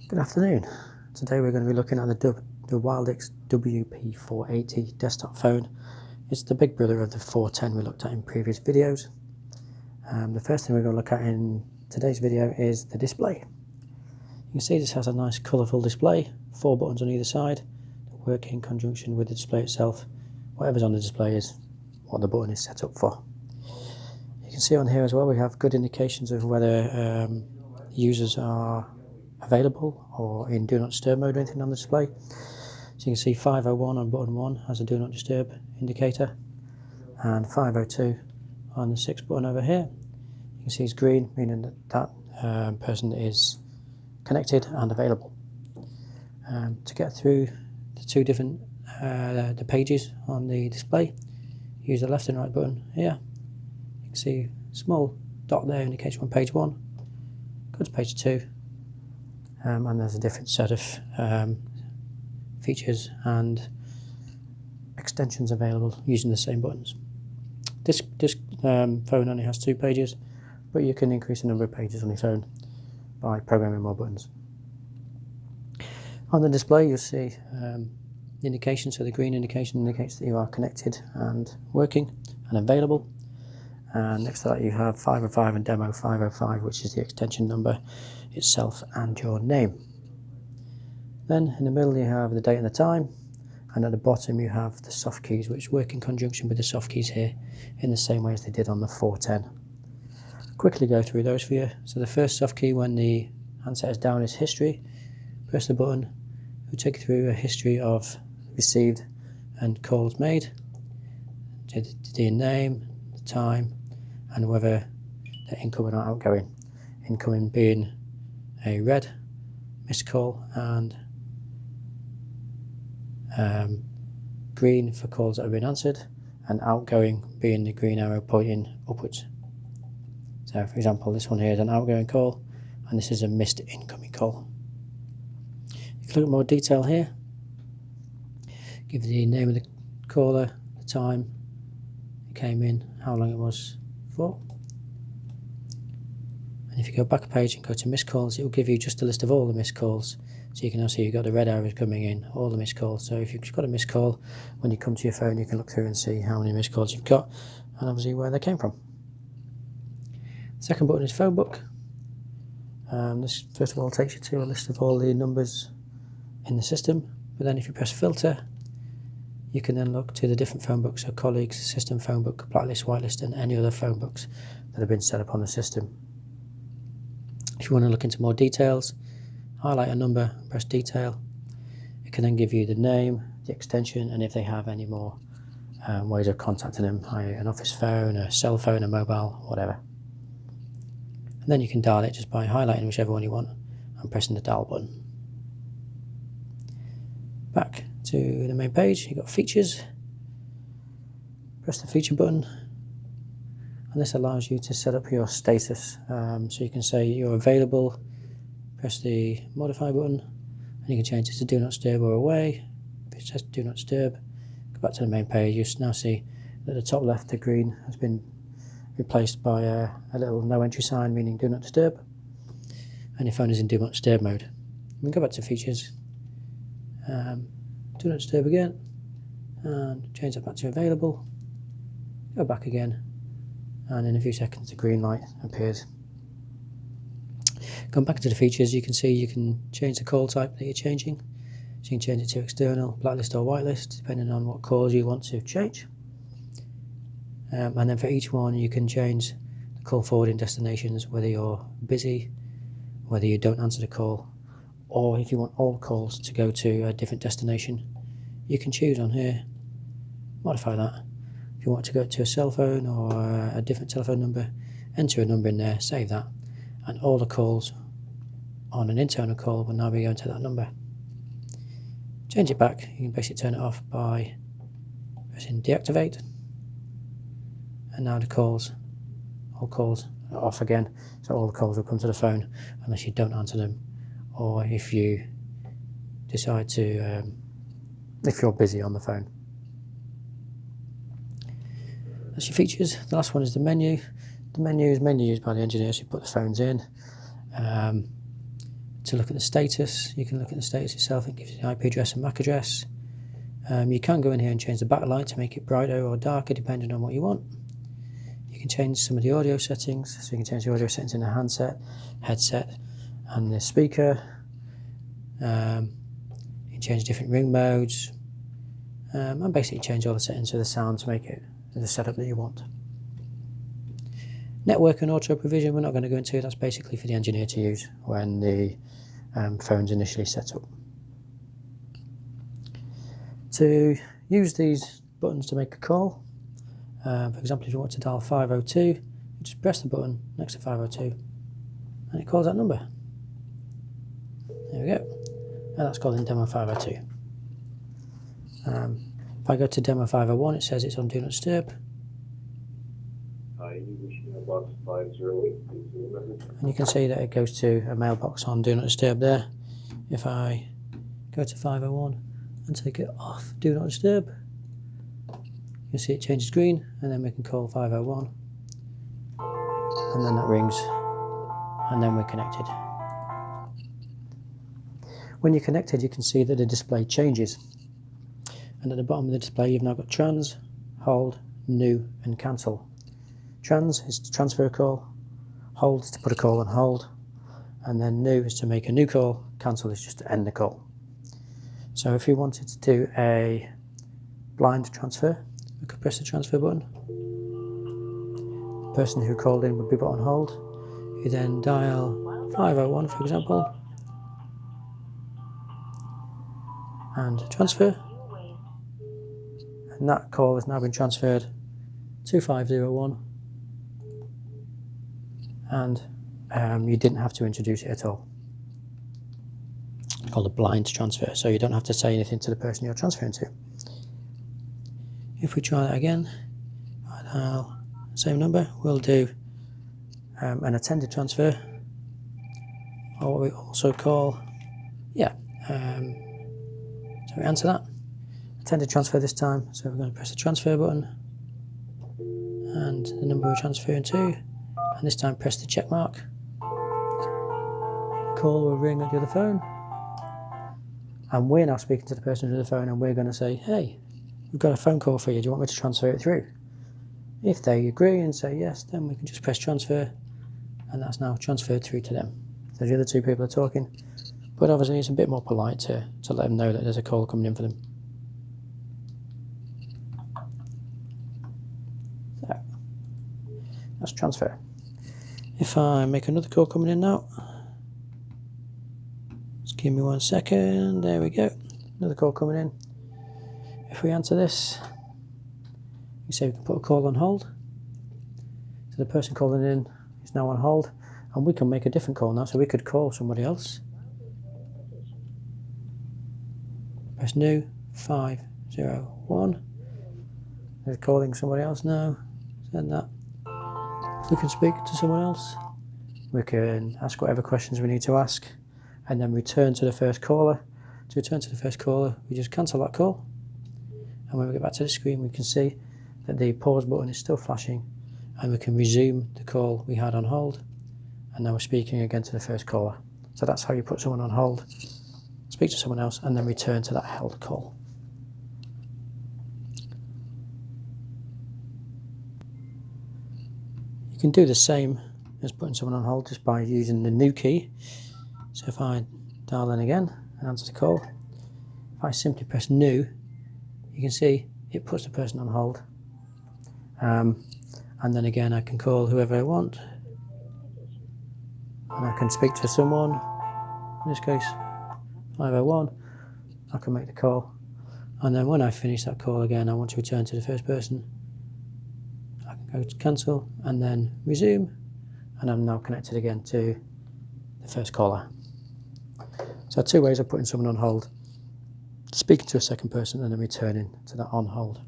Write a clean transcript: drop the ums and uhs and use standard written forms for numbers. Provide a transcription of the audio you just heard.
Good afternoon. Today we're going to be looking at the Wildix WP480 desktop phone. It's the big brother of the 410 we looked at in previous videos. The first thing we're going to look at in today's video is the display. You can see this has a nice colourful display, 4 buttons on either side that work in conjunction with the display itself. Whatever's on the display is what the button is set up for. You can see on here as well we have good indications of whether users are available or in do not disturb mode or anything on the display. So you can see 501 on button 1 has a do not disturb indicator, and 502 on the 6th button over here. You can see it's green, meaning that that person is connected and available. To get through the two different the pages on the display, use the left and right button here. You can see a small dot there indicates we're on page 1. Go to page 2. And there's a different set of features and extensions available using the same buttons. This phone only has 2 pages, but you can increase the number of pages on your phone by programming more buttons. On the display you'll see the indication, so the green indication indicates that you are connected and working and available. And next to that you have 505 and demo 505, which is the extension number itself and your name. Then in the middle you have the date and the time, and at the bottom you have the soft keys, which work in conjunction with the soft keys here in the same way as they did on the 410. Quickly go through those for you. So the first soft key when the handset is down is history. Press the button, it will take you through a history of received and calls made, to the name, the time, and whether they're incoming or outgoing. Incoming being a red missed call and green for calls that have been answered, and outgoing being the green arrow pointing upwards. So for example, this one here is an outgoing call and this is a missed incoming call. If you look at more detail here, give the name of the caller, the time it came in, how long it was for. And if you go back a page and go to missed calls, it will give you just a list of all the missed calls. So you can now see you've got the red arrows coming in, all the missed calls. So if you've got a missed call, when you come to your phone you can look through and see how many missed calls you've got and obviously where they came from. Second button is phone book. This first of all takes you to a list of all the numbers in the system, but then if you press filter you can then look to the different phone books, so colleagues, system phone book, blacklist, whitelist, and any other phone books that have been set up on the system. If you want to look into more details, highlight a number and press detail. It can then give you the name, the extension, and if they have any more ways of contacting them, an office phone, a cell phone, a mobile, whatever. And then you can dial it just by highlighting whichever one you want and pressing the dial button. Back to the main page, you've got features. Press the feature button and this allows you to set up your status. So you can say you're available, press the modify button, and you can change it to do not disturb or away. If it says do not disturb, go back to the main page. You now see that the top left, the green, has been replaced by a little no entry sign meaning do not disturb, and your phone is in do not disturb mode. You can go back to features, do not disturb again, and change that back to available. Go back again, and in a few seconds the green light appears. Going back to the features, you can see you can change the call type that you're changing. So you can change it to external, blacklist or whitelist, depending on what calls you want to change. And then for each one you can change the call forwarding destinations, whether you're busy, whether you don't answer the call, or if you want all calls to go to a different destination, you can choose on here, modify that. If you want to go to a cell phone or a different telephone number, enter a number in there, save that, and all the calls on an internal call will now be going to that number. Change it back, you can basically turn it off by pressing deactivate, and now all calls are off again, so all the calls will come to the phone unless you don't answer them, or if you decide to, if you're busy on the phone. That's your features. The last one is the menu. The menu is mainly used by the engineers who put the phones in. to look at the status. You can look at the status itself. It gives you the IP address and MAC address. You can go in here and change the backlight to make it brighter or darker depending on what you want. You can change some of the audio settings, so you can change the audio settings in the handset, headset and the speaker. You can change different ring modes and basically change all the settings of the sound to make it the setup that you want. Network and auto provision we're not going to go into. That's basically for the engineer to use when the phone's initially set up. To use these buttons to make a call, for example, if you want to dial 502, you just press the button next to 502 and it calls that number. There we go. And that's called in demo 502. If I go to demo 501, it says it's on Do Not Disturb. And you can see that it goes to a mailbox on Do Not Disturb there. If I go to 501 and take it off Do Not Disturb, you can see it changes green, and then we can call 501 and then that rings and then we're connected. When you're connected, you can see that the display changes, and at the bottom of the display you've now got trans, hold, new and cancel. Trans is to transfer a call, hold is to put a call on hold, and then new is to make a new call, cancel is just to end the call. So if you wanted to do a blind transfer, we could press the transfer button. The person who called in would be put on hold. You then dial 501 for example, and transfer, and that call has now been transferred to 501, and you didn't have to introduce it at all. It's called a blind transfer, so you don't have to say anything to the person you're transferring to. If we try that again, I dial same number, we'll do an attended transfer, or what we also call, so we answer that. Attended transfer this time, so we're going to press the transfer button and the number we're transferring to, and this time press the check mark. The call will ring on the other phone, and we're now speaking to the person on the phone, and we're going to say, hey, we've got a phone call for you, do you want me to transfer it through? If they agree and say yes, then we can just press transfer, and that's now transferred through to them. So the other two people are talking, but obviously it's a bit more polite to let them know that there's a call coming in for them. So that's transfer. If I make another call coming in now, just give me 1 second, there we go, another call coming in. If we answer this, you say we can put a call on hold. So the person calling in is now on hold, and we can make a different call now, so we could call somebody else. Press new, 501. They're calling somebody else now. Send that. We can speak to someone else. We can ask whatever questions we need to ask, and then return to the first caller. To return to the first caller, we just cancel that call. And when we get back to the screen, we can see that the pause button is still flashing, and we can resume the call we had on hold. And now we're speaking again to the first caller. So that's how you put someone on hold, speak to someone else, and then return to that held call. You can do the same as putting someone on hold just by using the new key. So if I dial in again and answer the call, if I simply press new, you can see it puts the person on hold. And then again I can call whoever I want, and I can speak to someone, in this case 501, I can make the call, and then when I finish that call again I want to return to the first person, I can go to cancel and then resume, and I'm now connected again to the first caller. So 2 ways of putting someone on hold: speaking to a second person and then returning to that on hold.